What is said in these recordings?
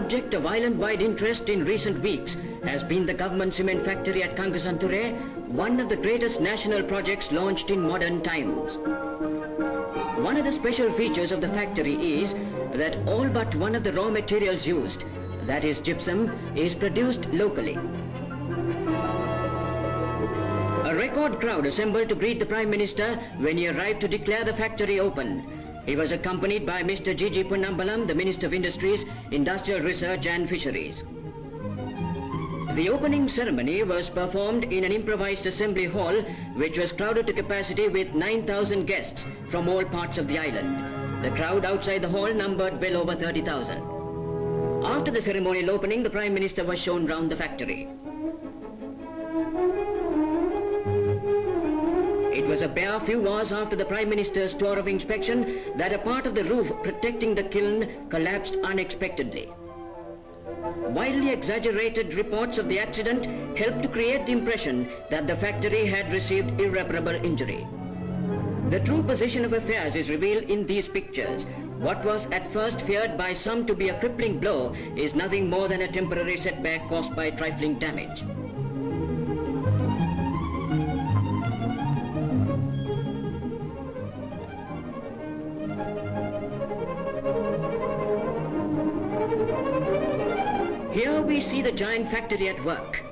subject of island-wide interest in recent weeks has been the government cement factory at Kangasanture, one of the greatest national projects launched in modern times. One of the special features of the factory is that all but one of the raw materials used, that is gypsum, is produced locally. A record crowd assembled to greet the Prime Minister when he arrived to declare the factory open. He was accompanied by Mr. G.G. Ponnambalam, the Minister of Industries, Industrial Research and Fisheries. The opening ceremony was performed in an improvised assembly hall which was crowded to capacity with 9,000 guests from all parts of the island. The crowd outside the hall numbered well over 30,000. After the ceremonial opening, the Prime Minister was shown round the factory. It was a bare few hours after the Prime Minister's tour of inspection that a part of the roof protecting the kiln collapsed unexpectedly. Widely exaggerated reports of the accident helped to create the impression that the factory had received irreparable injury. The true position of affairs is revealed in these pictures. What was at first feared by some to be a crippling blow is nothing more than a temporary setback caused by trifling damage. Here we see the giant factory at work.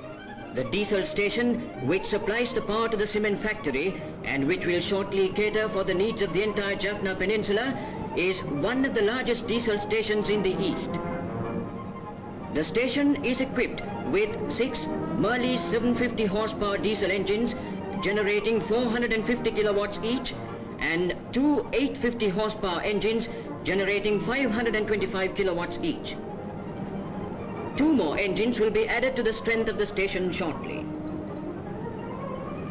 The diesel station, which supplies the power to the cement factory and which will shortly cater for the needs of the entire Jaffna Peninsula, is one of the largest diesel stations in the east. The station is equipped with 6 Merlis 750 horsepower diesel engines generating 450 kilowatts each and 2 850 horsepower engines generating 525 kilowatts each. 2 more engines will be added to the strength of the station shortly.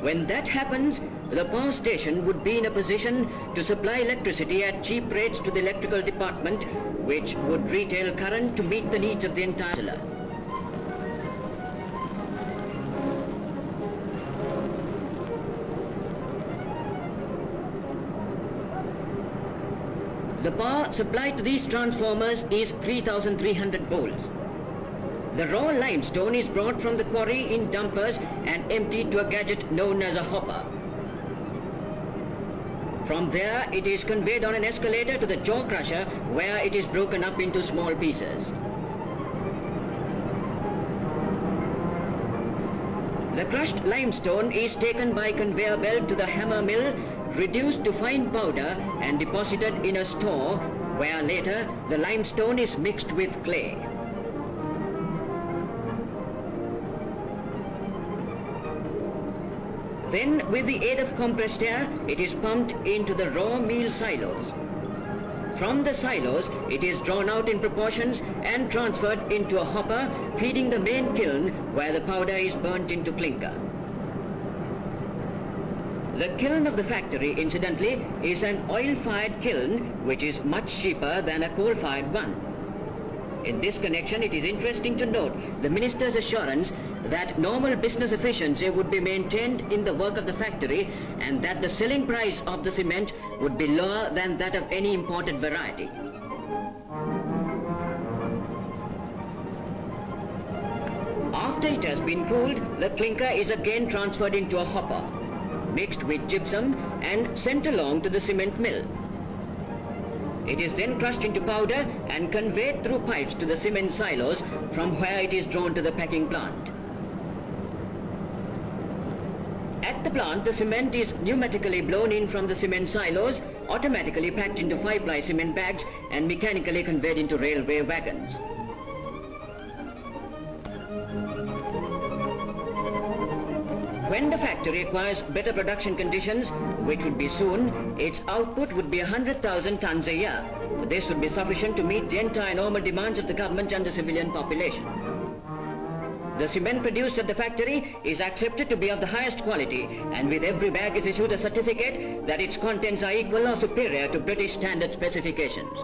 When that happens, the power station would be in a position to supply electricity at cheap rates to the electrical department, which would retail current to meet the needs of the entire peninsula. The power supplied to these transformers is 3,300 volts. The raw limestone is brought from the quarry in dumpers and emptied to a gadget known as a hopper. From there, it is conveyed on an escalator to the jaw crusher, where it is broken up into small pieces. The crushed limestone is taken by conveyor belt to the hammer mill, reduced to fine powder and deposited in a store, where later the limestone is mixed with clay. Then, with the aid of compressed air, it is pumped into the raw meal silos. From the silos, it is drawn out in proportions and transferred into a hopper, feeding the main kiln where the powder is burnt into clinker. The kiln of the factory, incidentally, is an oil-fired kiln, which is much cheaper than a coal-fired one. In this connection, it is interesting to note the Minister's assurance that normal business efficiency would be maintained in the work of the factory and that the selling price of the cement would be lower than that of any imported variety. After it has been cooled, the clinker is again transferred into a hopper, mixed with gypsum and sent along to the cement mill. It is then crushed into powder and conveyed through pipes to the cement silos, from where it is drawn to the packing plant. At the plant, the cement is pneumatically blown in from the cement silos, automatically packed into 5-ply cement bags and mechanically conveyed into railway wagons. When the factory acquires better production conditions, which would be soon, its output would be 100,000 tons a year. This would be sufficient to meet the entire normal demands of the government and the civilian population. The cement produced at the factory is accepted to be of the highest quality, and with every bag is issued a certificate that its contents are equal or superior to British standard specifications.